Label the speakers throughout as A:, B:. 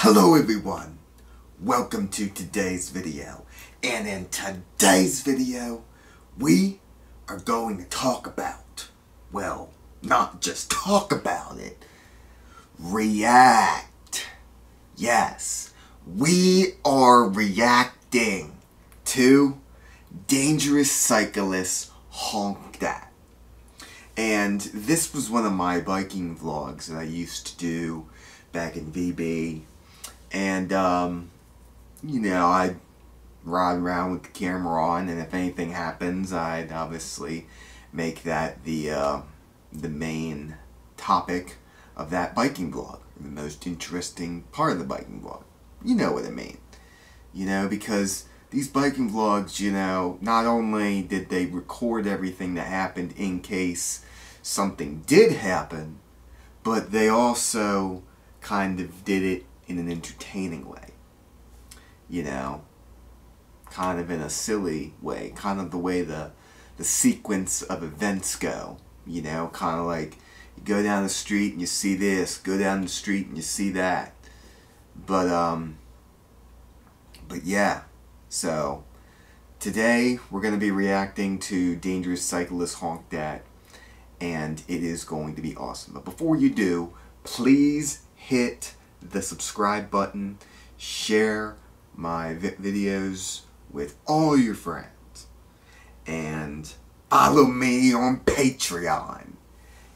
A: Hello everyone, welcome to today's video, and in today's video we are going to talk about, well, not just talk about it, react. Yes, we are reacting to Dangerous Cyclist Honked. And this was one of my biking vlogs that I used to do back in VB. And, you know, I'd ride around with the camera on, and if anything happens, I'd obviously make that the main topic of that biking vlog, the most interesting part of the biking vlog. You know what I mean. You know, because these biking vlogs, you know, not only did they record everything that happened in case something did happen, but they also kind of did it in an entertaining way, you know, kind of in a silly way, kind of the way the sequence of events go, you know, kind of like you go down the street and you see this, go down the street and you see that, but yeah, so today we're going to be reacting to Dangerous Cyclist Honked, and it is going to be awesome. But before you do, please hit the subscribe button, share my videos with all your friends, and follow me on Patreon.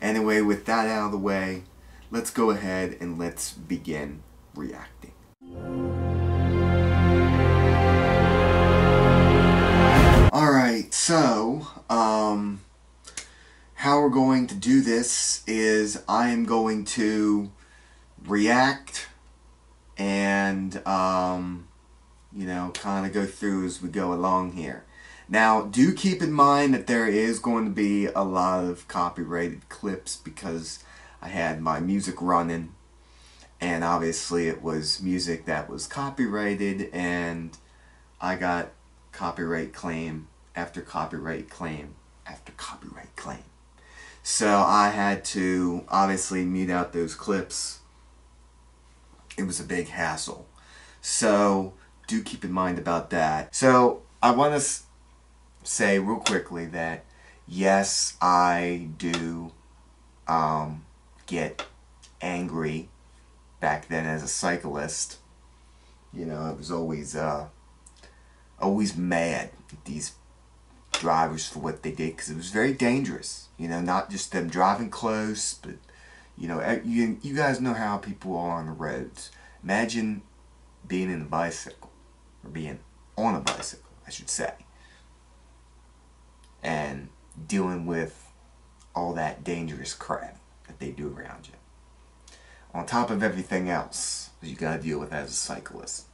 A: Anyway, with that out of the way, let's go ahead and let's begin reacting. Alright, so, how we're going to do this is I am going to react and you know, kind of go through as we go along here. Now, do keep in mind that there is going to be a lot of copyrighted clips because I had my music running, and obviously it was music that was copyrighted, and I got copyright claim after copyright claim after copyright claim. So I had to obviously mute out those clips. It was a big hassle. So do keep in mind about that. So I want to say real quickly that yes, I do get angry back then as a cyclist. You know, I was always mad at these drivers for what they did, because it was very dangerous. You know, not just them driving close, but you know, you guys know how people are on the roads. Imagine being in a bicycle, or being on a bicycle, I should say, and dealing with all that dangerous crap that they do around you. On top of everything else that you gotta deal with as a cyclist.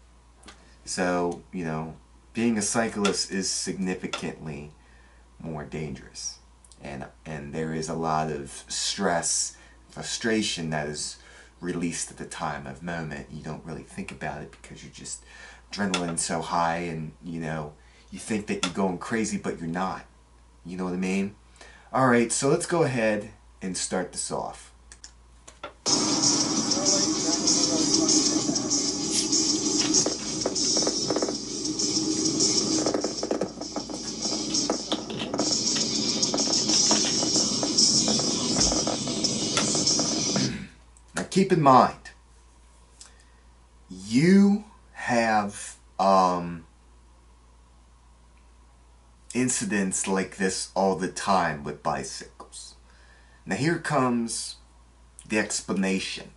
A: So, you know, being a cyclist is significantly more dangerous, and there is a lot of stress, frustration that is released at the time of moment. You don't really think about it because you're just adrenaline so high, and you know, you think that you're going crazy, but you're not. You know what I mean? Alright, so let's go ahead and start this off. Keep in mind, you have incidents like this all the time with bicycles. Now here comes the explanation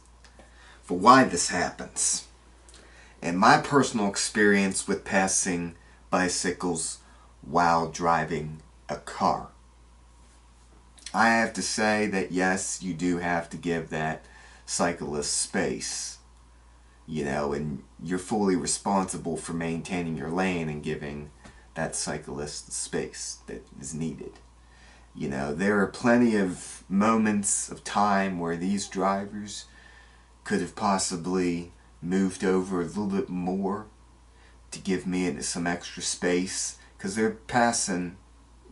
A: for why this happens, and my personal experience with passing bicycles while driving a car. I have to say that yes, you do have to give that cyclist space, you know, and you're fully responsible for maintaining your lane and giving that cyclist the space that is needed. You know, there are plenty of moments of time where these drivers could have possibly moved over a little bit more to give me some extra space, because they're passing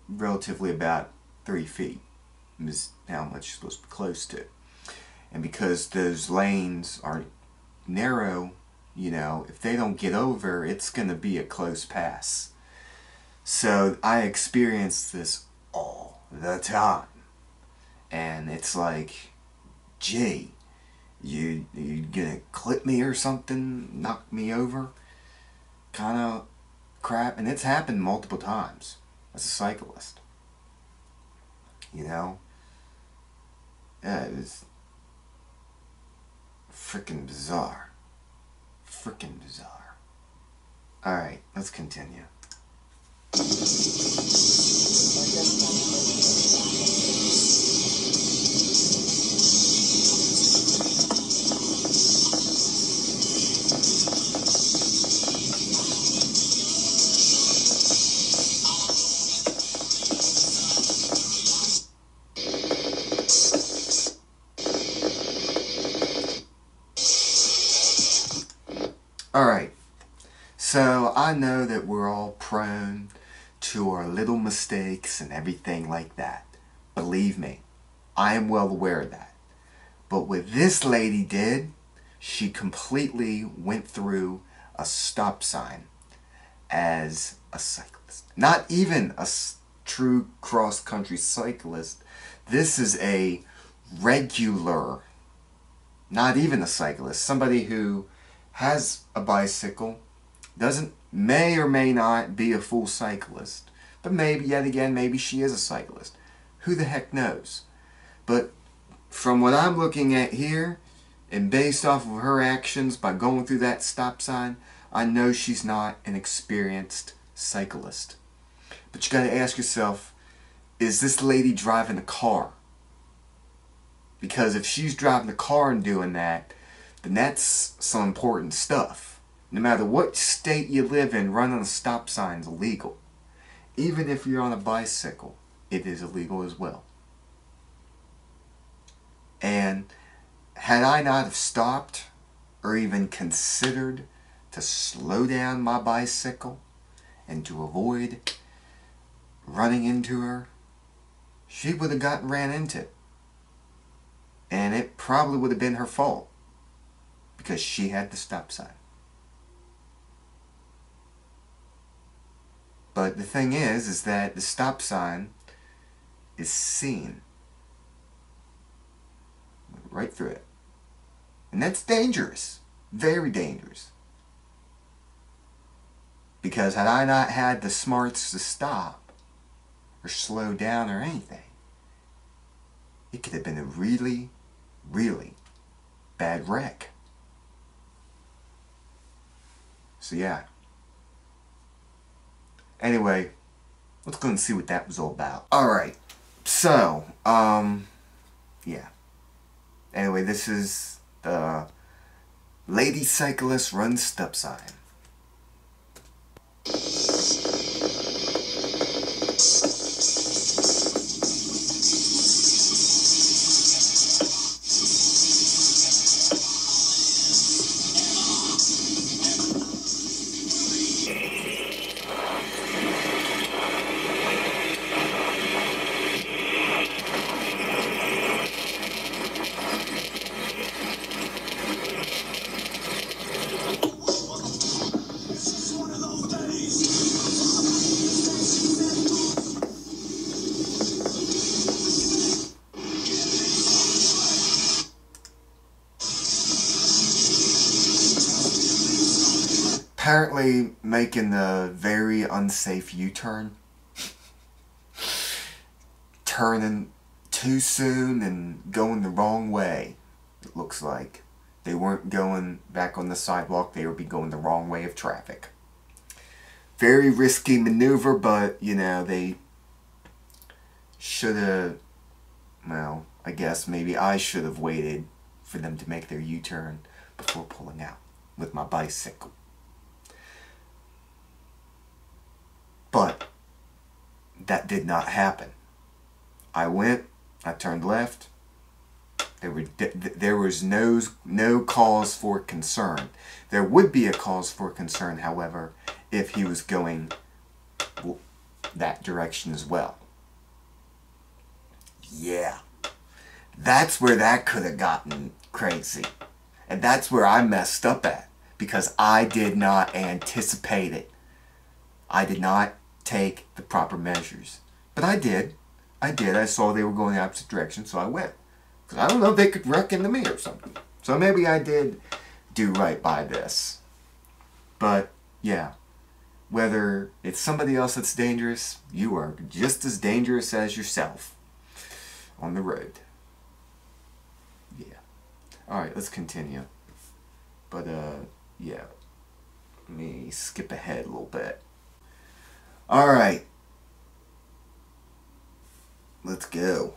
A: relatively about 3 feet is how much you're supposed to be close to. And because those lanes are narrow you know, if they don't get over, it's going to be a close pass. So I experience this all the time. And it's like, gee, you gonna clip me or something, knock me over, kind of crap. And it's happened multiple times as a cyclist. You know? Yeah, it was freaking bizarre. Freaking bizarre. Alright, let's continue. Alright, so I know that we're all prone to our little mistakes and everything like that. Believe me, I am well aware of that. But what this lady did, she completely went through a stop sign as a cyclist. Not even a true cross-country cyclist. This is a regular, not even a cyclist, somebody who has a bicycle, may or may not be a full cyclist, but maybe, yet again, maybe she is a cyclist. Who the heck knows? But from what I'm looking at here, and based off of her actions by going through that stop sign, I know she's not an experienced cyclist. But you gotta ask yourself, is this lady driving a car? Because if she's driving a car and doing that, then that's some important stuff. No matter what state you live in, running a stop sign is illegal. Even if you're on a bicycle, it is illegal as well. And had I not have stopped or even considered to slow down my bicycle and to avoid running into her, she would have gotten ran into. And it probably would have been her fault, because she had the stop sign. But the thing is that the stop sign is seen right through it. And that's dangerous. Very dangerous. Because had I not had the smarts to stop or slow down or anything, it could have been a really, really bad wreck. So yeah. Anyway, let's go and see what that was all about. Alright, so, yeah. Anyway, this is the Lady Cyclist Runs Stop Sign. Apparently making a very unsafe U-turn. Turning too soon and going the wrong way, it looks like. They weren't going back on the sidewalk, they would be going the wrong way of traffic. Very risky maneuver, but, you know, they should have, well, I guess maybe I should have waited for them to make their U-turn before pulling out with my bicycle. But that did not happen. I turned left. There was no cause for concern. There would be a cause for concern, however, if he was going that direction as well. Yeah. That's where that could have gotten crazy. And that's where I messed up at. because I did not anticipate it. I did not take the proper measures. But I did. I saw they were going the opposite direction, so I went. Because I don't know if they could wreck into me or something. So maybe I did do right by this. But, yeah. Whether it's somebody else that's dangerous, you are just as dangerous as yourself on the road. Yeah. Alright, let's continue. But, yeah. Let me skip ahead a little bit. Alright. Let's go.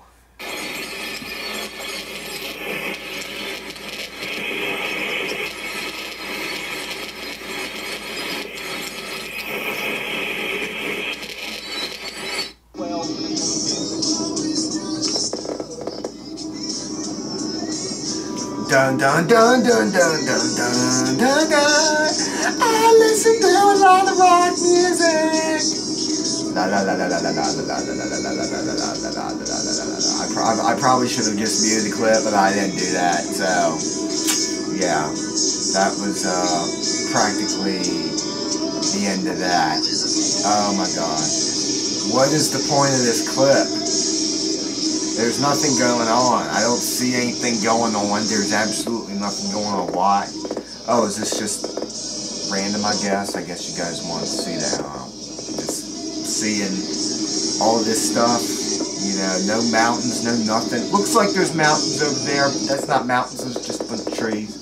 A: Dun dun dun dun dun dun dun dun dun. I listen to a lot of rock music. La la la la la la la la la la la la la la. I probably should have just muted the clip, but I didn't do that. So yeah, that was practically the end of that. Oh my gosh, what is the point of this clip? There's nothing going on. I don't see anything going on. There's absolutely nothing going on. Why? Oh, is this just random, I guess? I guess you guys want to see that, huh? Just seeing all this stuff. You know, no mountains, no nothing. Looks like there's mountains over there, but that's not mountains. It's just a bunch of trees.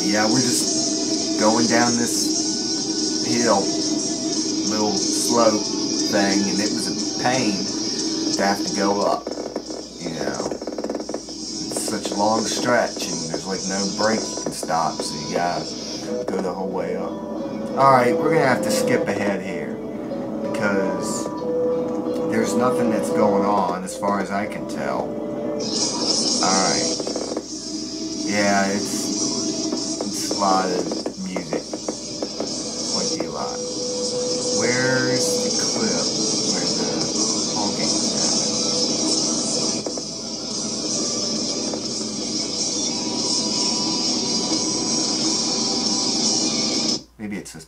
A: Yeah, we're just going down this hill, little slope thing, and it was a pain to have to go up, you know. It's such a long stretch and there's like no break you can stop, so you gotta go the whole way up. Alright, we're gonna have to skip ahead here because there's nothing that's going on as far as I can tell. Alright. Yeah, it's a lot of music. Quite a lot. Where's the clip? Maybe it's this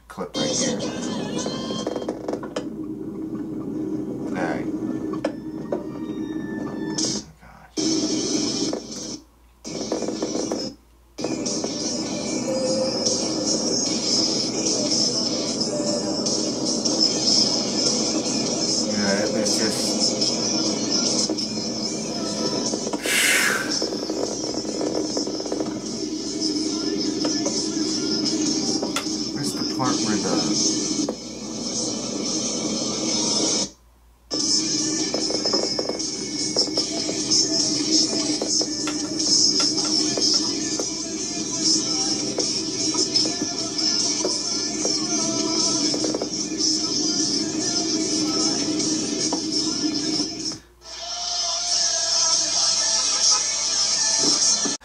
A: clip right here. Alright. Oh gosh. Yeah, it's just... part where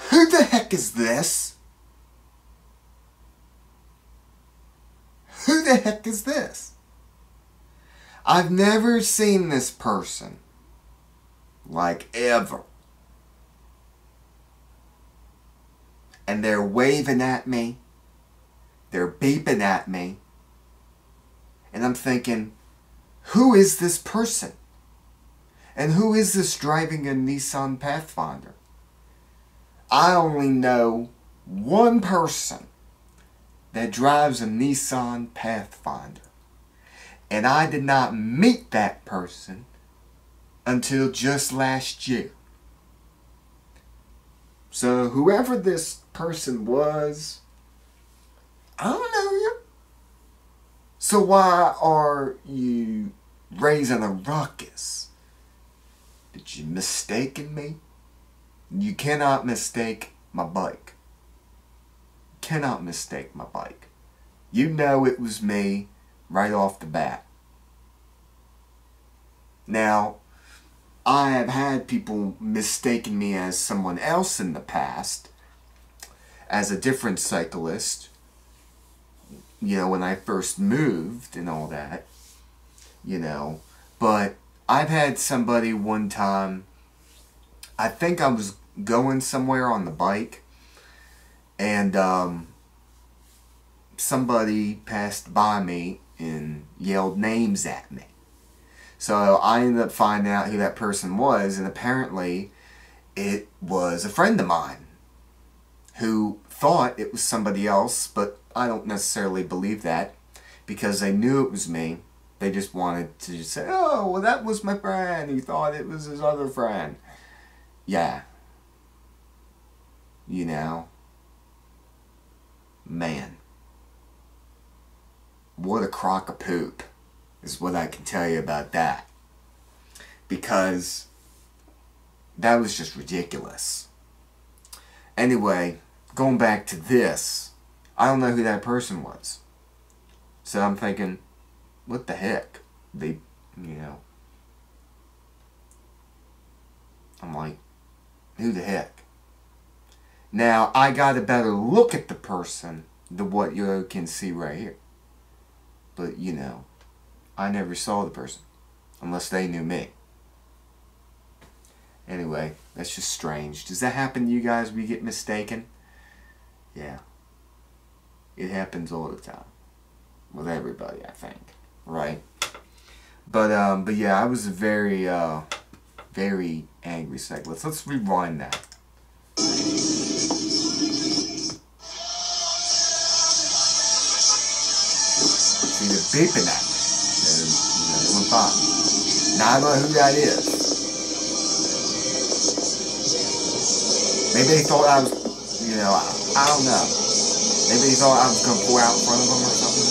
A: Who the heck is this? Who the heck is this? I've never seen this person. Like, ever. And they're waving at me. They're beeping at me. And I'm thinking, who is this person? And who is this driving a Nissan Pathfinder? I only know one person that drives a Nissan Pathfinder. And I did not meet that person until just last year. So whoever this person was, I don't know you. So why are you raising a ruckus? Did you mistaken me? You cannot mistake my bike. Cannot mistake my bike. You know it was me right off the bat. Now, I have had people mistaken me as someone else in the past, as a different cyclist, you know, when I first moved and all that, you know, but I've had somebody one time, I think I was going somewhere on the bike, and somebody passed by me and yelled names at me. So I ended up finding out who that person was, and apparently it was a friend of mine who thought it was somebody else, but I don't necessarily believe that, because they knew it was me. They just wanted to just say, oh, well, that was my friend. He thought it was his other friend. Yeah. You know. Man. What a crock of poop is what I can tell you about that. Because that was just ridiculous. Anyway, going back to this, I don't know who that person was. So I'm thinking, what the heck? They, you know. I'm like, who the heck? Now, I got a better look at the person than what you can see right here. But, you know, I never saw the person. Unless they knew me. Anyway, that's just strange. Does that happen to you guys when you get mistaken? Yeah. It happens all the time. With everybody, I think. Right? But yeah, I was a very, very angry cyclist. Let's rewind that. See, they're beeping at me. They're doing fine. Now I don't know who that is. Maybe they thought I was, you know, I don't know. Maybe they thought I was going to pull out in front of them or something.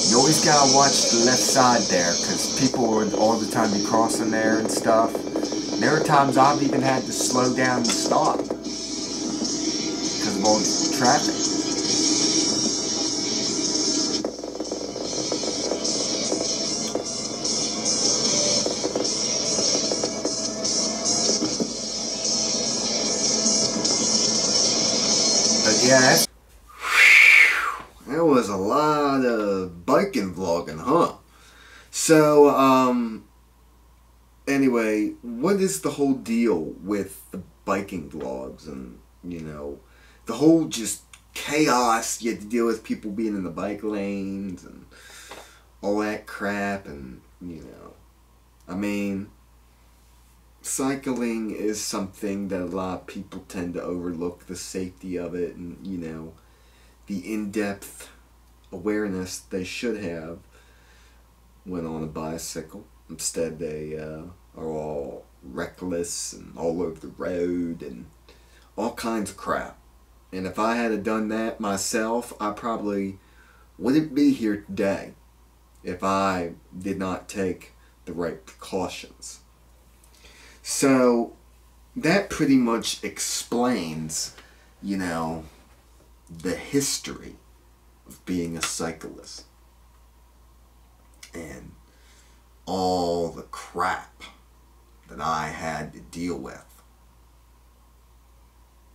A: You always gotta watch the left side there, because people would all the time be crossing there and stuff. And there are times I've even had to slow down and stop because of all the traffic. But yeah, there was a lot of biking vlogging, huh? So, anyway, what is the whole deal with the biking vlogs and, you know, the whole just chaos you have to deal with people being in the bike lanes and all that crap and, you know, I mean, cycling is something that a lot of people tend to overlook the safety of it and, you know, the in-depth awareness they should have when on a bicycle. Instead, they are all reckless and all over the road and all kinds of crap. And if I had done that myself, I probably wouldn't be here today if I did not take the right precautions. So that pretty much explains, you know, the history of being a cyclist and all the crap that I had to deal with,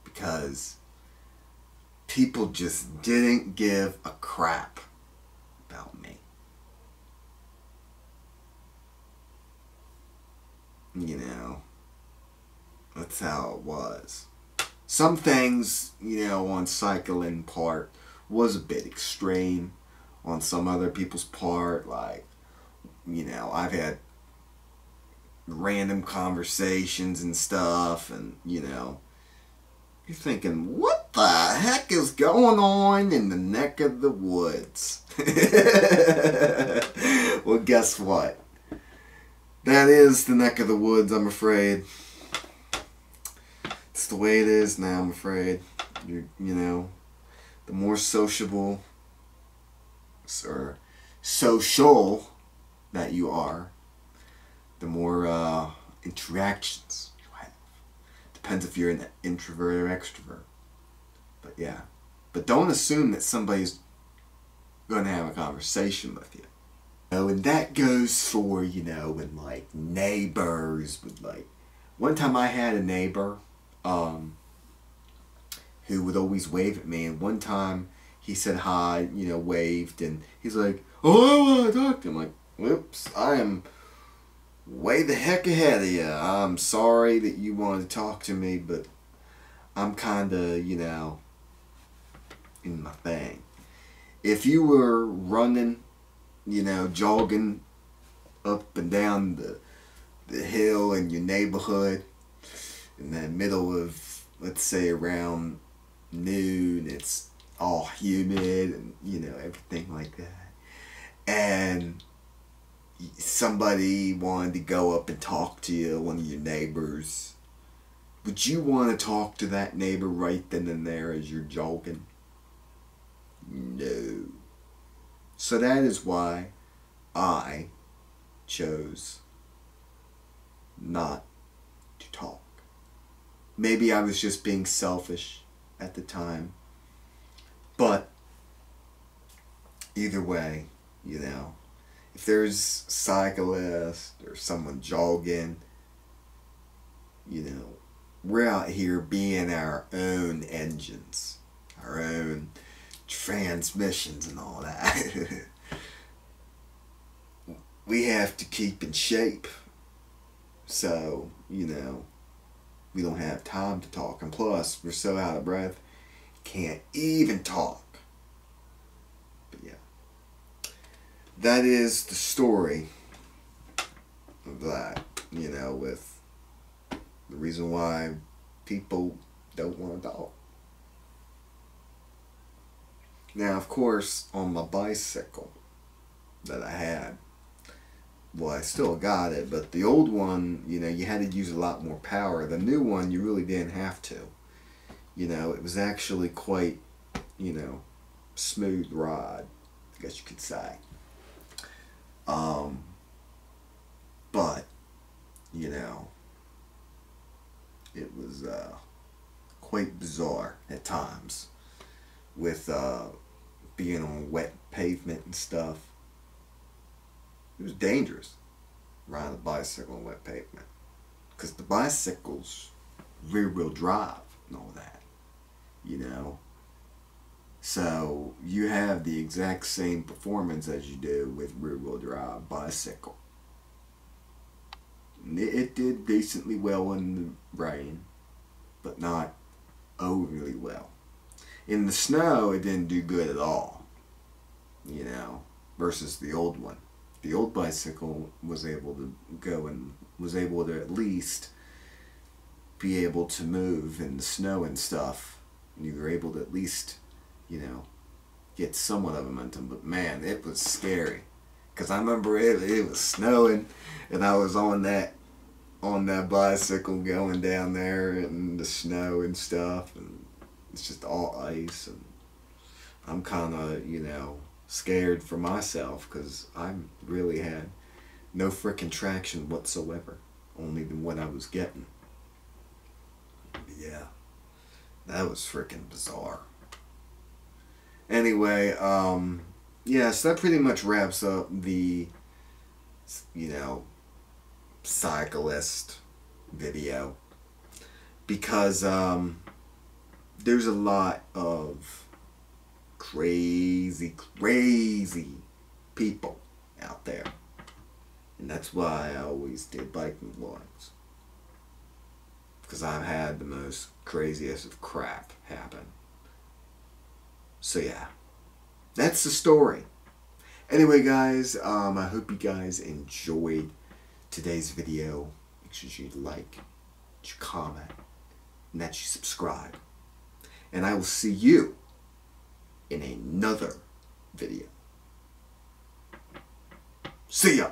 A: because people just didn't give a crap about me. You know, that's how it was. Some things, you know, on cycling part was a bit extreme. On some other people's part, like, you know, I've had random conversations and stuff, and, you know, you're thinking, what the heck is going on in the neck of the woods? Well, guess what? That is the neck of the woods, I'm afraid. It's the way it is now, I'm afraid. You know, the more sociable or social that you are, the more interactions you have. Depends if you're an introvert or extrovert. But yeah. But don't assume that somebody's going to have a conversation with you. Oh, and that goes for, you know, when like neighbors would like. One time I had a neighbor who would always wave at me, and one time he said hi, you know, waved, and he's like, oh, I want to talk to him. I'm like, whoops, I am way the heck ahead of you. I'm sorry that you wanted to talk to me, but I'm kind of, you know, in my thing. If you were running, you know, jogging up and down the hill in your neighborhood in the middle of, let's say, around noon, it's all humid and, you know, everything like that, and somebody wanted to go up and talk to you, one of your neighbors, would you want to talk to that neighbor right then and there as you're jogging? No. So that is why I chose not to talk. Maybe I was just being selfish at the time, but either way, you know, if there's cyclists or someone jogging, you know, we're out here being our own engines, our own transmissions and all that. We have to keep in shape. So, you know, we don't have time to talk. And plus, we're so out of breath, can't even talk. But yeah, that is the story of that, you know, with the reason why people don't want to talk. Now, of course, on my bicycle that I had, well, I still got it, but the old one, you know, you had to use a lot more power. The new one, you really didn't have to. You know, it was actually quite, you know, smooth ride, I guess you could say. But, you know, it was quite bizarre at times with being on wet pavement and stuff. It was dangerous riding a bicycle on wet pavement because the bicycle's rear-wheel drive and all that, you know. So you have the exact same performance as you do with rear-wheel drive bicycle. It did decently well in the rain, but not overly well. In the snow, it didn't do good at all, you know, versus the old one. The old bicycle was able to go and was able to at least be able to move in the snow and stuff. And you were able to at least, you know, get somewhat of a momentum. But man, it was scary. Because I remember it was snowing and I was on that bicycle going down there in the snow and stuff. And it's just all ice. And I'm kind of, you know, scared for myself because I really had no frickin' traction whatsoever, only than what I was getting. But yeah, that was frickin' bizarre. Anyway, yeah, so that pretty much wraps up the, you know, cyclist video, because there's a lot of crazy people out there, and that's why I always did biking vlogs, because I've had the most craziest of crap happen. So yeah, that's the story. Anyway guys, I hope you guys enjoyed today's video. Make sure you like, that you comment, and that you subscribe, and I will see you in another video. See ya!